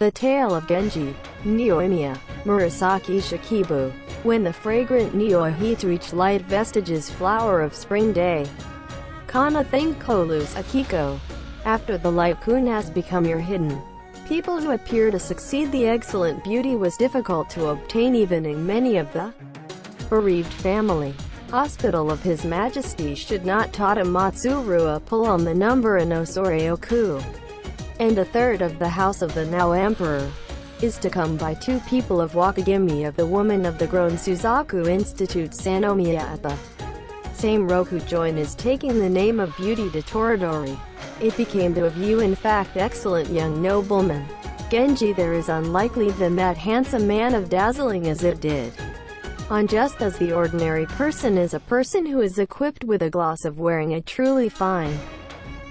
The Tale of Genji, Neoimiya, Murasaki Shikibu. When the fragrant Neo heat reach light vestiges flower of spring day. Kana think Kolus Akiko. After the light kun has become your hidden. People who appear to succeed the excellent beauty was difficult to obtain even in many of the bereaved family. Hospital of His Majesty should not Tada Matsurua pull on the number in Osoreoku. And a third of the house of the now emperor is to come by two people of Wakagimi of the woman of the grown Suzaku Institute Sanomiya at the same Roku join is taking the name of beauty to Toradori. It became to view in fact excellent young nobleman. Genji there is unlikely than that handsome man of dazzling as it did. On just as the ordinary person is a person who is equipped with a gloss of wearing a truly fine.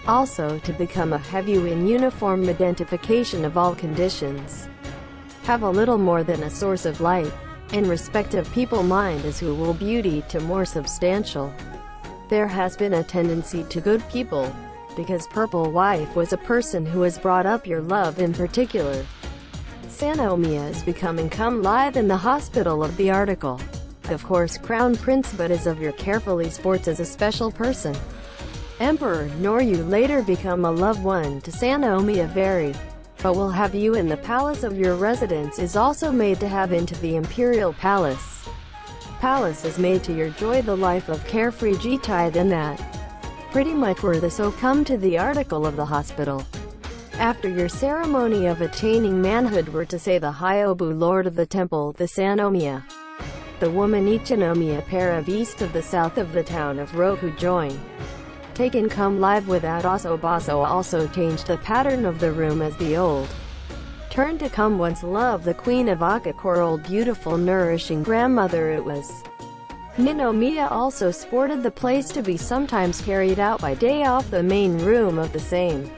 Also to become a heavy in uniform identification of all conditions. Have a little more than a source of light, in respect of people mind as who will beauty to more substantial. There has been a tendency to good people, because purple wife was a person who has brought up your love in particular. Sanomiya is becoming come live in the hospital of the article. Of course crown prince but is of your carefully sports as a special person. Emperor nor you later become a loved one to Sanomiya very. But will have you in the palace of your residence is also made to have into the imperial palace. Palace is made to your joy the life of carefree Jitai than that. Pretty much were the so come to the article of the hospital. After your ceremony of attaining manhood were to say the Hyobu lord of the temple the Sanomiya. The woman Ichinomiya pair of east of the south of the town of Roku join. Taken come live without Osobaso also changed the pattern of the room as the old. Turn to come once love the queen of Akakor old beautiful nourishing grandmother it was. Ninomiya also sported the place to be sometimes carried out by day off the main room of the same.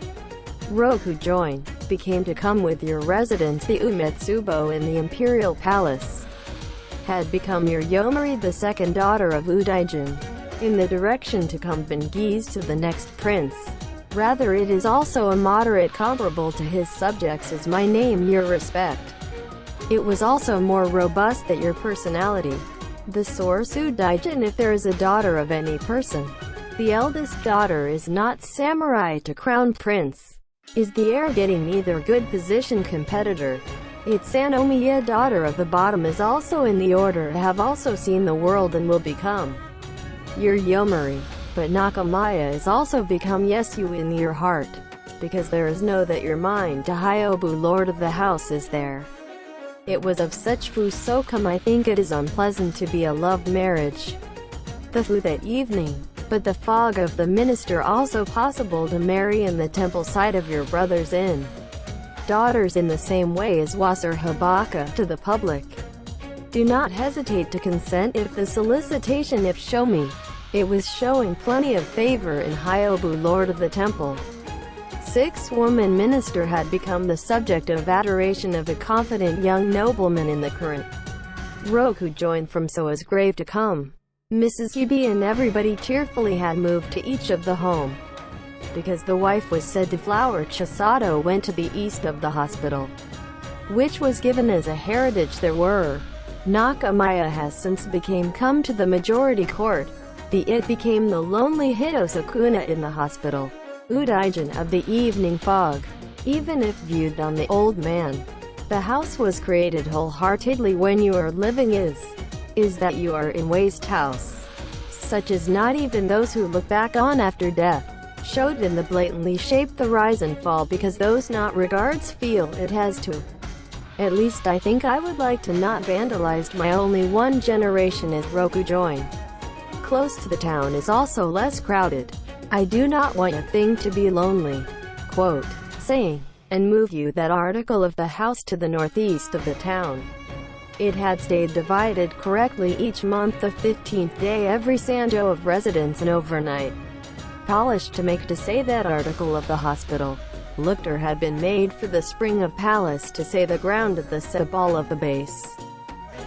Roku join, became to come with your residence the Umetsubo in the imperial palace. Had become your Yomari the second daughter of Udaijin. In the direction to come Bengiz to the next prince. Rather it is also a moderate comparable to his subjects as my name your respect. It was also more robust that your personality. The source Udaijin if there is a daughter of any person. The eldest daughter is not samurai to crown prince. Is the heir getting neither good position competitor. Its Sanomiya daughter of the bottom is also in the order have also seen the world and will become your Yomari, but Nakamaya is also become Yesu in your heart, because there is no that your mind to Hyobu lord of the house is there. It was of such fu so come I think it is unpleasant to be a loved marriage. The fu that evening, but the fog of the minister also possible to marry in the temple side of your brother's inn. Daughters in the same way as Wasser Habaka to the public. Do not hesitate to consent if the solicitation if show me. It was showing plenty of favor in Hyobu lord of the temple. 6 woman minister had become the subject of adoration of a confident young nobleman in the current. Roku joined from so as grave to come. Mrs. Yubi and everybody cheerfully had moved to each of the home. Because the wife was said to flower Chisato went to the east of the hospital. Which was given as a heritage there were. Nakamaya has since became come to the majority court. It became the lonely Hitosakuna in the hospital. Udaijin of the evening fog. Even if viewed on the old man. The house was created wholeheartedly when you are living is that you are in waste house. Such as not even those who look back on after death. Showed in the blatantly shaped the rise and fall because those not regards feel it has to. At least I think I would like to not vandalized my only one generation as Roku join. Close to the town is also less crowded. I do not want a thing to be lonely. Quote, saying, and move you that article of the house to the northeast of the town. It had stayed divided correctly each month the 15th day every Sanjo of residence and overnight. Polished to make to say that article of the hospital. Looked or had been made for the spring of palace to say the ground of the sebal of the base.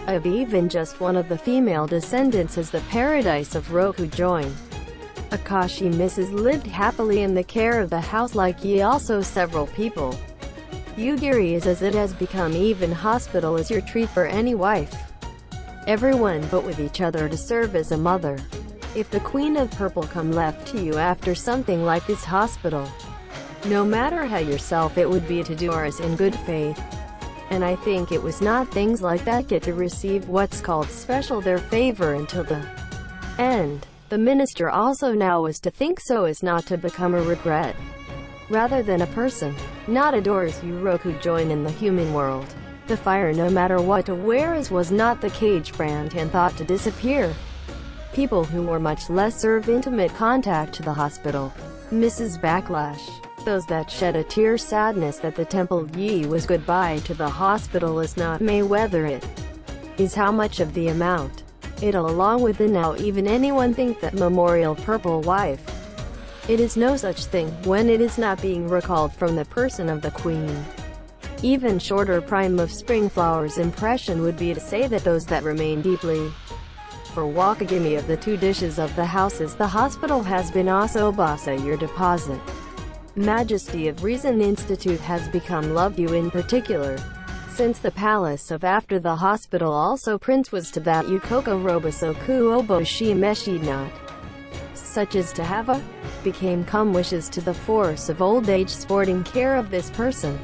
Of even just one of the female descendants as the paradise of Roku join. Akashi Mrs. lived happily in the care of the house like ye also several people. Yugiri is as it has become. Even hospital is your treat for any wife. Everyone but with each other to serve as a mother. If the Queen of Purple come left to you after something like this hospital, no matter how yourself it would be to do ours in good faith. And I think it was not things like that get to receive what's called special their favor until the end. The minister also now was to think so as not to become a regret, rather than a person. Not adores Uroku join in the human world. The fire no matter what to wear as was not the cage brand and thought to disappear. People who were much less serve intimate contact to the hospital. Mrs. Backlash. Those that shed a tear sadness that the temple ye was goodbye to the hospital is not may weather it. Is how much of the amount. It'll along with the now even anyone think that memorial purple wife. It is no such thing, when it is not being recalled from the person of the queen. Even shorter prime of spring flowers impression would be to say that those that remain deeply for Wakagimi of the two dishes of the houses the hospital has been Asobasa your deposit. Majesty of Reason Institute has become love you in particular. Since the palace of after the hospital also prince was to that Yukoko Robosoku Oboshi Meshi not. Such as to have a became come wishes to the force of old age sporting care of this person.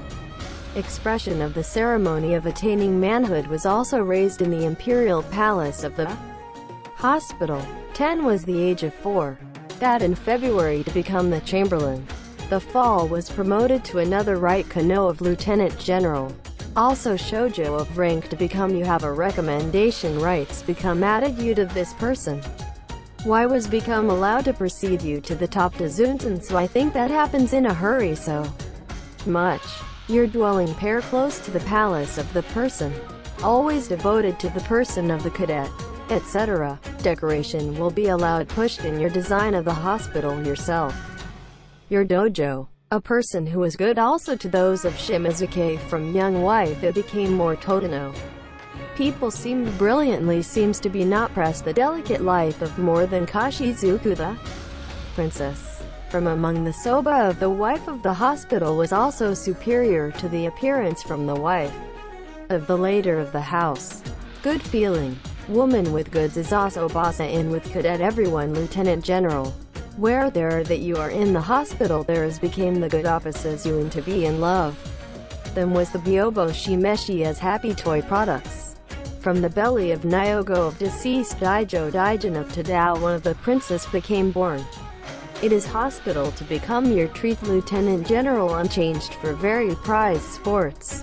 Expression of the ceremony of attaining manhood was also raised in the imperial palace of the hospital. 10 was the age of 4. That in February to become the chamberlain. The fall was promoted to another right Kano of lieutenant general. Also shoujo of rank to become you have a recommendation rights become attitude of this person. Why was become allowed to precede you to the top to Zunzan so I think that happens in a hurry so much. Your dwelling pair close to the palace of the person. Always devoted to the person of the cadet, etc. Decoration will be allowed pushed in your design of the hospital yourself. Your dojo. A person who was good also to those of Shimizuke from young wife it became more Totino. People seemed brilliantly seems to be not pressed the delicate life of more than Kashizuku the princess. From among the soba of the wife of the hospital was also superior to the appearance from the wife of the later of the house. Good feeling. Woman with goods is also bossa in with cadet everyone lieutenant general. Where there that you are in the hospital there is became the good offices you in to be in love. Then was the Byobo Shimeshi as happy toy products. From the belly of Nyogo of deceased Daijo Daijin of Tadao one of the princess became born. It is hospital to become your treat lieutenant general unchanged for very prized sports.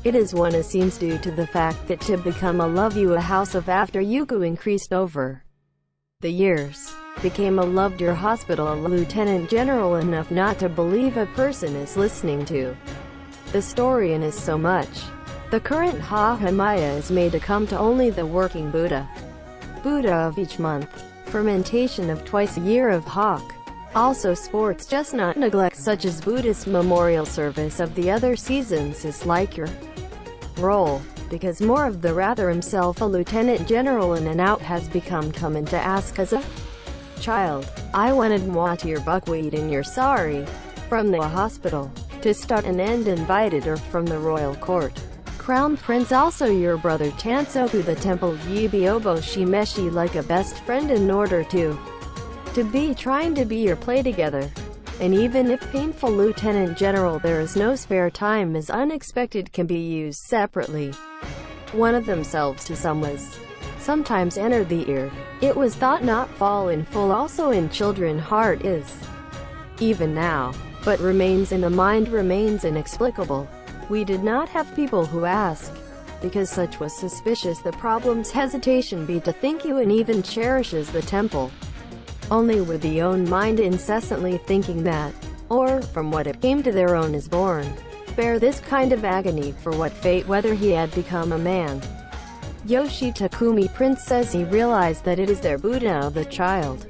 It is one as seems due to the fact that to become a love you a house of after Yuku increased over the years. Became a loved your hospital a lieutenant general enough not to believe a person is listening to the story and is so much. The current Hamaya is made to come to only the working Buddha of each month. Fermentation of twice a year of hawk. Also sports just not neglect such as Buddhist memorial service of the other seasons is like your role. Because more of the rather himself a lieutenant general in and out has become coming to ask as a child. I wanted moi to your buckwheat in your sari. From the hospital. To start and end invited or from the royal court. Crown Prince also your brother Tansoku the temple Yibiobo Shimeshi like a best friend in order to be trying to be your play together. And even if painful lieutenant general there is no spare time as unexpected can be used separately. One of themselves to some was sometimes enter the ear. It was thought not fall in full also in children heart is even now, but remains in the mind remains inexplicable. We did not have people who ask, because such was suspicious the problem's hesitation be to think you and even cherishes the temple. Only with the own mind incessantly thinking that, or, from what it came to their own is born, bear this kind of agony for what fate whether he had become a man. Yoshi Takumi Prince says he realized that it is their Buddha of the child.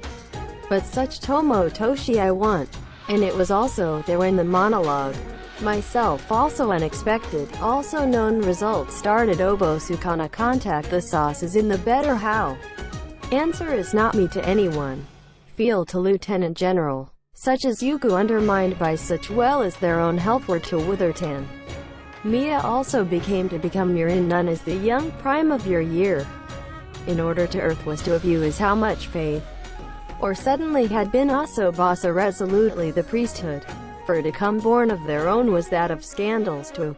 But such Tomo Toshi I want. And it was also there when the monologue. Myself also unexpected, also known results started Obo Sukana contact the sauce is in the better how. Answer is not me to anyone. Feel to Lieutenant General. Such as Yuku undermined by such well as their own help were to Witherton. Mia also become your nun as the young prime of your year. In order to earth was to view as how much faith, or suddenly had been also basa resolutely the priesthood, for to come born of their own was that of scandals to,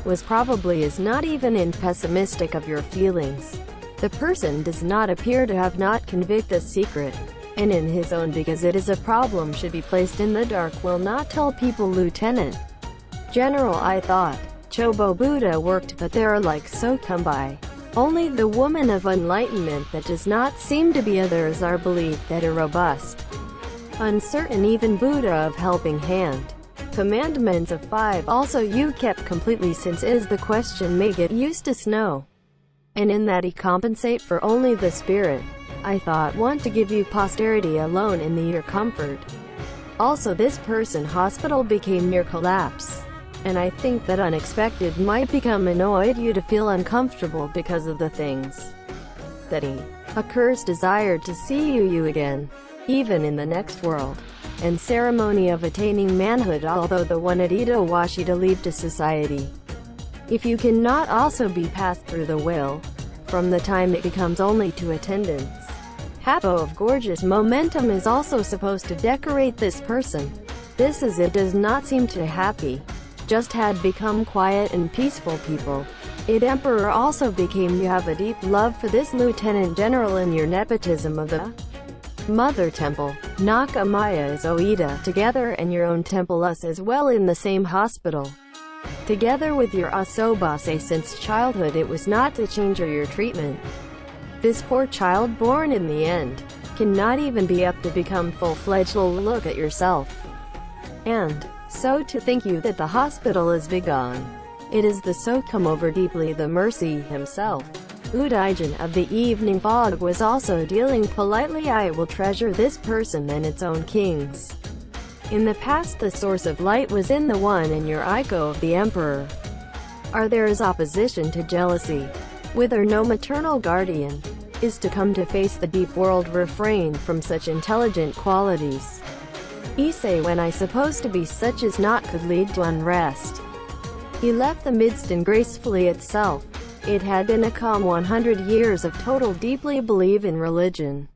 was probably is not even in pessimistic of your feelings. The person does not appear to have not convict the secret, and in his own because it is a problem should be placed in the dark will not tell people. Lieutenant General, I thought Chobo Buddha worked, but there are like so come by. Only the woman of enlightenment that does not seem to be others are believed that are robust, uncertain, even Buddha of helping hand. Commandments of 5 also you kept completely, since is the question may get used to snow, and in that he compensate for only the spirit. I thought want to give you posterity alone in the your comfort. Also this person hospital became near collapse, and I think that unexpected might become annoyed you to feel uncomfortable because of the things that he occurs desired to see you again, even in the next world, and ceremony of attaining manhood, although the one at Ito washi to leave to society. If you cannot also be passed through the will, from the time it becomes only to attendance. Hapo of gorgeous momentum is also supposed to decorate this person. This is it does not seem to happy. Just had become quiet and peaceful people. It Emperor also became you have a deep love for this Lieutenant General in your nepotism of the Mother Temple. Nakamaya is Oida together and your own temple us as well in the same hospital. Together with your Asobase since childhood it was not to change your treatment. This poor child born in the end cannot even be up to become full-fledged. Look at yourself. And so to think you that the hospital is begone. It is the so come over deeply the mercy himself. Udaijan of the evening fog was also dealing politely. I will treasure this person and its own kings. In the past the source of light was in the one in your Iko of the Emperor. Are there is opposition to jealousy, with or no maternal guardian, is to come to face the deep world. Refrain from such intelligent qualities. Issei when I supposed to be such as not could lead to unrest. He left the midst and gracefully itself. It had been a calm 100 years of total deeply believe in religion.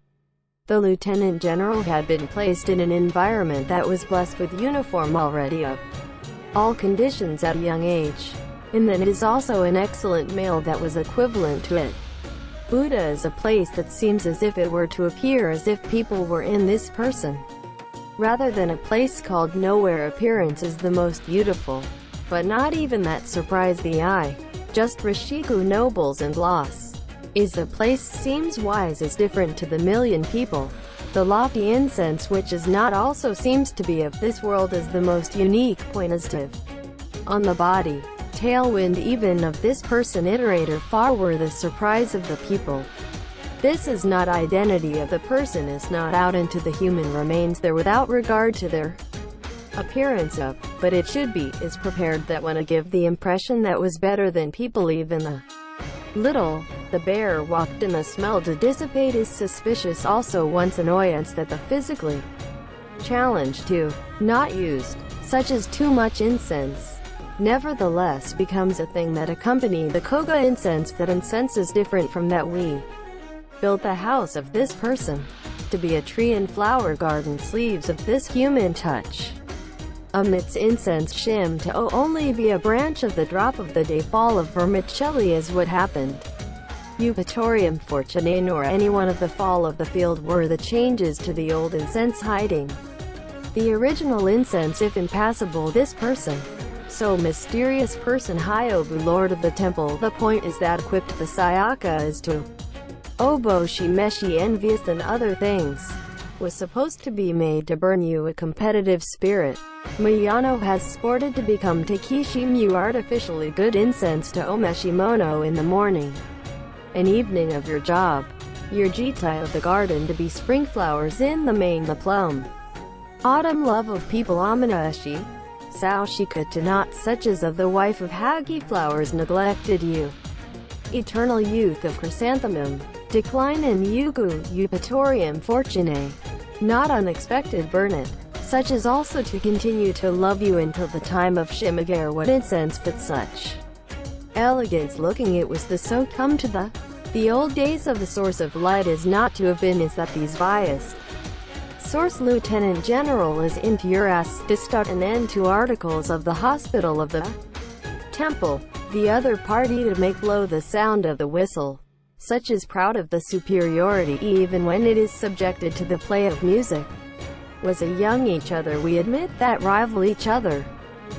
The Lieutenant General had been placed in an environment that was blessed with uniform already of all conditions at a young age. And then it is also an excellent male that was equivalent to it. Buddha is a place that seems as if it were to appear as if people were in this person, rather than a place called nowhere. Appearance is the most beautiful, but not even that surprise the eye. Just Rishiku nobles and gloss. Is the place seems wise is different to the million people. The lofty incense which is not also seems to be of this world is the most unique point is to on the body. Tailwind even of this person iterator far were the surprise of the people. This is not identity of the person is not out into the human remains there without regard to their appearance of, but it should be, is prepared that when I give the impression that was better than people even a little. The bear walked in the smell to dissipate is suspicious also once annoyance that the physically challenged to not used, such as too much incense, nevertheless becomes a thing that accompany the koga incense. That incense is different from that we built the house of this person to be a tree and flower garden sleeves of this human touch. Amidst incense shim to only be a branch of the drop of the day fall of vermicelli is what happened. Eupatorium fortunae nor any one of the fall of the field were the changes to the old incense hiding the original incense if impassable. This person, so mysterious person Hyobu lord of the temple, the point is that equipped the Sayaka is to obo shimeshi envious and other things, was supposed to be made to burn you a competitive spirit. Miyano has sported to become Takishimu artificially good incense to omeshimono in the morning and evening of your job. Your jita of the garden to be spring flowers in the main the plum. Autumn love of people amanashi. Sao shika to not such as of the wife of Hagi flowers neglected you. Eternal youth of chrysanthemum. Decline in Yugu, Eupatorium fortunae. Not unexpected burn it. such as also to continue to love you until the time of Shimigare when it sense fit such elegance looking it was the so come to the old days of the source of light is not to have been is that these biased source Lieutenant General is into your ass to start an end to articles of the hospital of the temple, the other party to make blow the sound of the whistle, such is proud of the superiority even when it is subjected to the play of music, was a young each other we admit that rival each other.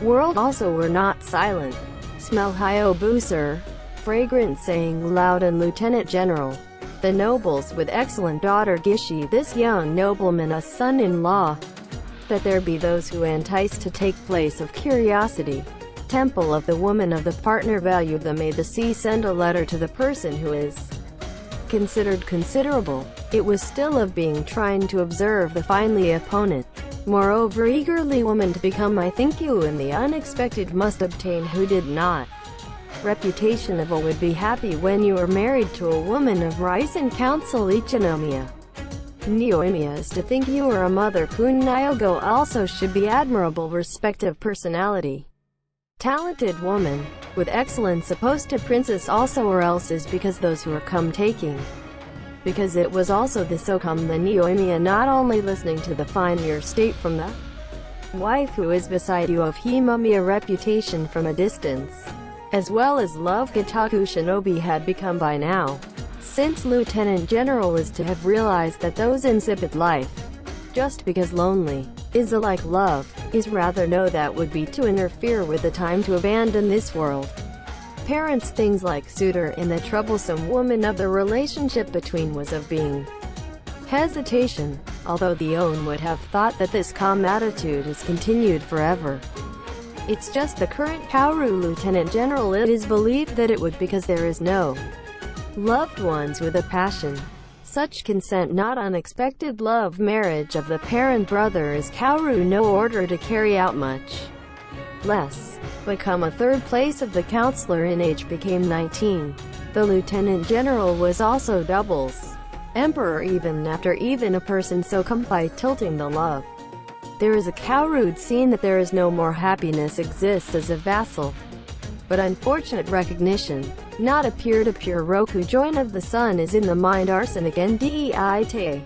World also were not silent. Smell Hyobu sir, fragrant saying loud and Lieutenant General. The nobles with excellent daughter Gishi this young nobleman a son-in-law, that there be those who entice to take place of curiosity. Temple of the woman of the partner value the may the sea send a letter to the person who is considered considerable. It was still of being trying to observe the finely opponent. Moreover eagerly woman to become I think you in the unexpected must obtain who did not. Reputation of a would be happy when you are married to a woman of rice and counsel Ichinomiya. Neoimiya is to think you are a mother kun Nyogo also should be admirable respect of personality. Talented woman, with excellence supposed to princess also or else is because those who are come taking. Because it was also the so come the Neoimiya not only listening to the fine your state from the wife who is beside you of Himamiya reputation from a distance, as well as love Gataku Shinobi had become by now, since Lieutenant General is to have realized that those insipid life, just because lonely, is alike love, is rather no that would be to interfere with the time to abandon this world. Parents things like suitor and the troublesome woman of the relationship between was of being hesitation, although the own would have thought that this calm attitude is continued forever. It's just the current Kaoru Lieutenant General it is believed that it would because there is no loved ones with a passion. Such consent not unexpected love marriage of the parent brother is Kaoru no order to carry out much less. Become a third place of the counselor in age became 19. The Lieutenant General was also doubles Emperor even after even a person so come by tilting the love. There is a Kaoru scene that there is no more happiness exists as a vassal. But unfortunate recognition, not a peer-to-peer Roku join of the sun is in the mind arsenic and deite.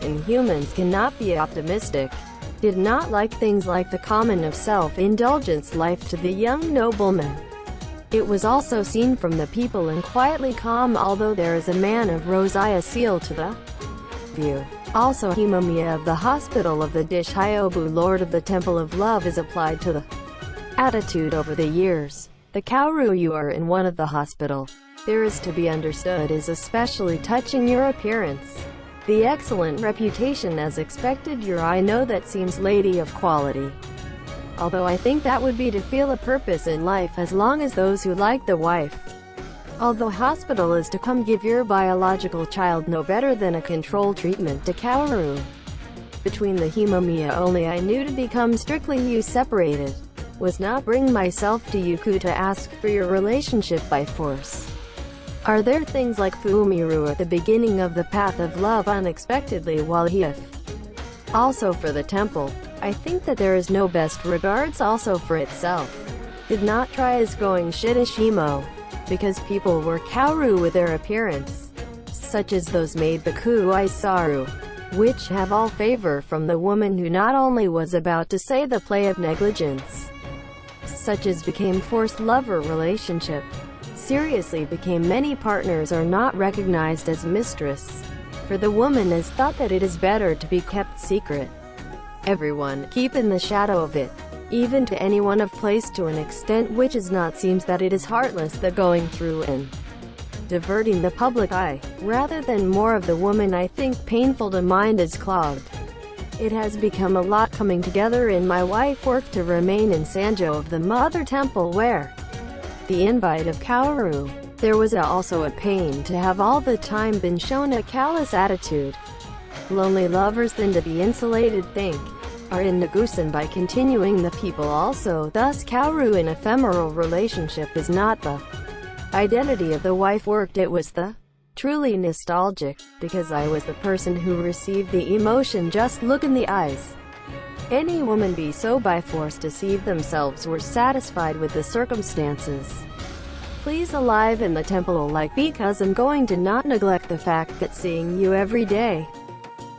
And humans cannot be optimistic. Did not like things like the common of self-indulgence life to the young nobleman. It was also seen from the people and quietly calm although there is a man of rosea seal to the view. Also Himamiya of the hospital of the dish Hyobu Lord of the Temple of Love is applied to the attitude over the years. The Kaoru you are in one of the hospital. There is to be understood is especially touching your appearance. The excellent reputation as expected your I know that seems lady of quality. Although I think that would be to feel a purpose in life as long as those who like the wife. Although hospital is to come give your biological child no better than a control treatment to Kaoru. Between the Himamiya only I knew to become strictly you separated. Was not bring myself to Yuku to ask for your relationship by force. Are there things like Fumiru at the beginning of the path of love unexpectedly while he also for the temple, I think that there is no best regards also for itself. Did not try as going Shidashimo, because people were Kaoru with their appearance, such as those made Baku Isaru, which have all favor from the woman who not only was about to say the play of negligence, such as became forced lover relationship, seriously became many partners are not recognized as mistress, for the woman is thought that it is better to be kept secret. Everyone keep in the shadow of it, even to anyone of place to an extent which is not seems that it is heartless the going through and diverting the public eye, rather than more of the woman I think painful to mind is clogged. It has become a lot coming together in my wife work to remain in Sanjo of the Mother Temple where the invite of Kaoru. There was also a pain to have all the time been shown a callous attitude. Lonely lovers than to be insulated think, are in Nagusan by continuing the people also thus Kaoru in ephemeral relationship is not the identity of the wife worked it was the truly nostalgic, because I was the person who received the emotion just look in the eyes. any woman be so by force deceive themselves were satisfied with the circumstances. Please alive in the temple like because I'm going to not neglect the fact that seeing you every day.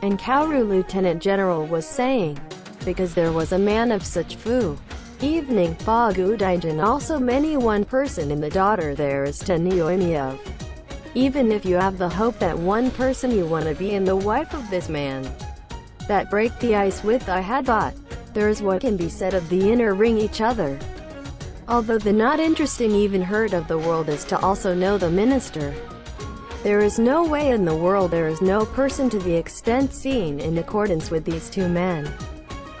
And Kaoru Lieutenant General was saying, because there was a man of such fu. Evening Fagu Daijin also many one person in the daughter there is to Nioimi of. Even if you have the hope that one person you want to be in the wife of this man. That break the ice with I had bought. There is what can be said of the inner ring each other. Although the not interesting even heard of the world is to also know the minister. There is no way in the world there is no person to the extent seen in accordance with these two men.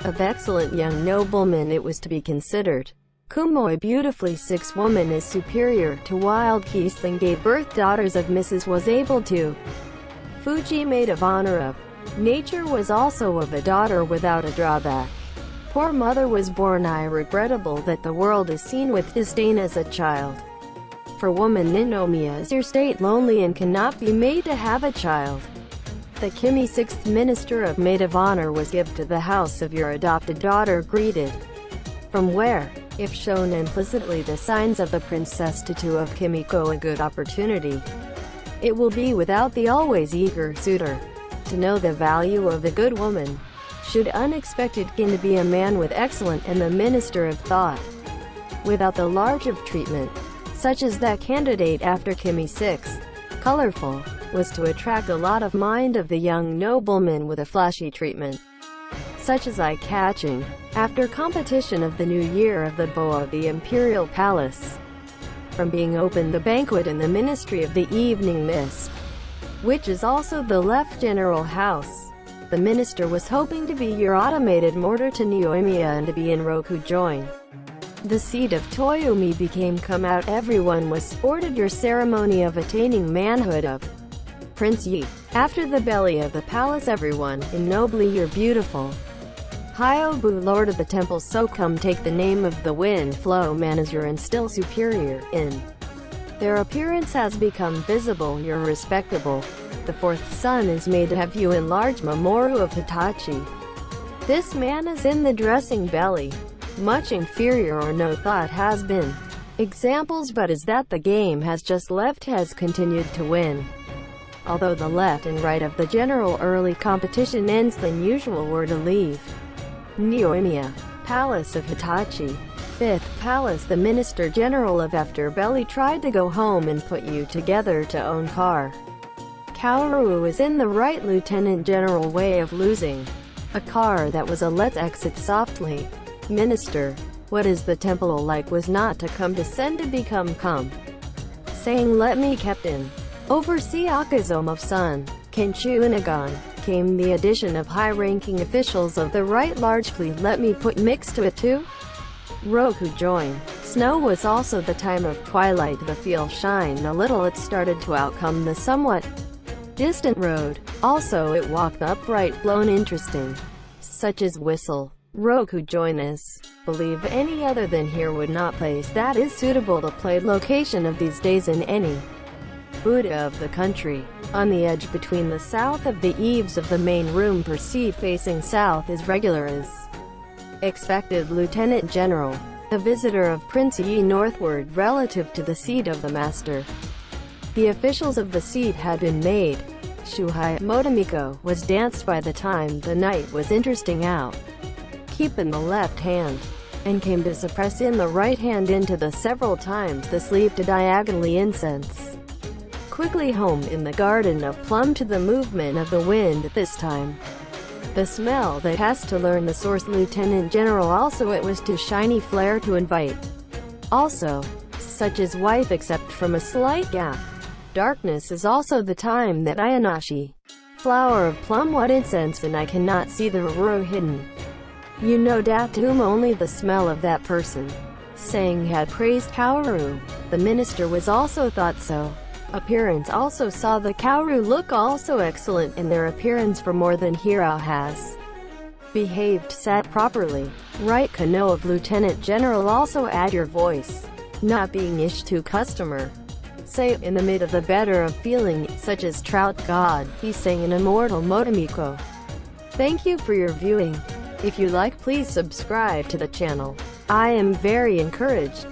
Of excellent young noblemen it was to be considered. Kumoi beautifully six woman is superior to wild Kiesling gave birth daughters of Mrs. was able to. Fuji maid of honor of. Nature was also of a daughter without a drawback. Poor mother was born I regrettable that the world is seen with disdain as a child. For woman Ninomiya is your state lonely and cannot be made to have a child. The Kimi sixth minister of maid of honor was given to the house of your adopted daughter greeted. From where, if shown implicitly the signs of the princess Tatu of Kimiko a good opportunity. It will be without the always eager suitor. To know the value of a good woman. Should unexpected kin to be a man with excellent and the minister of thought. Without the large of treatment. Such as that candidate after Kimi 6. Colorful. Was to attract a lot of mind of the young nobleman with a flashy treatment. Such as eye-catching. After competition of the new year of the boa the imperial palace. From being opened the banquet in the ministry of the evening mist. Which is also the left general house. The minister was hoping to be your automated mortar to Nioimiya and to be in Roku join. The seat of Toyomi became come out everyone was sported your ceremony of attaining manhood of Prince Yi. After the belly of the palace everyone, ignobly you're beautiful. Hyobu lord of the temple so come take the name of the wind flow man as your and still superior, in their appearance has become visible you're respectable. The fourth son is made to have you enlarge Mamoru of Hitachi. This man is in the dressing belly. Much inferior or no thought has been. Examples but is that the game has just left has continued to win. Although the left and right of the general early competition ends than usual were to leave. Nioimiya, Palace of Hitachi. Fifth Palace the Minister General of After Belly tried to go home and put you together to own car. Kaoru is in the right Lieutenant General way of losing. A car that was a let's exit softly. Minister, what is the temple like was not to come to send to become come. Saying let me captain. Oversee Akazome of Sun, Kenchu Inagon, came the addition of high-ranking officials of the right largely let me put mix to it too. Roku join. Snow was also the time of twilight the field shine a little it started to outcome the somewhat distant road. Also it walked upright blown interesting. Such as whistle. Roku join is. Believe any other than here would not place that is suitable to play location of these days in any Buddha of the country. On the edge between the south of the eaves of the main room perceived facing south is regular as expected Lieutenant General. The visitor of Prince Yi northward relative to the seat of the master. The officials of the seat had been made. Shuhai Motomiko was danced by the time the night was interesting out. Keep in the left hand. And came to suppress in the right hand into the several times the sleeve to diagonally incense. Quickly home in the garden of plum to the movement of the wind at this time. The smell that has to learn the source Lieutenant General also it was too shiny flare to invite. Also, such as wife except from a slight gap. Darkness is also the time that Ayanashi. Flower of plum what incense and I cannot see the row hidden. You know dat whom only the smell of that person. Saying had praised Kaoru. The minister was also thought so. Appearance also saw the Kaoru look also excellent in their appearance for more than Hiro has behaved sat properly. Right Kano of Lieutenant General also add your voice. Not being ish to customer. Say in the mid of the better of feeling, such as Trout God, he sang an immortal Motomiko. Thank you for your viewing. If you like, please subscribe to the channel. I am very encouraged.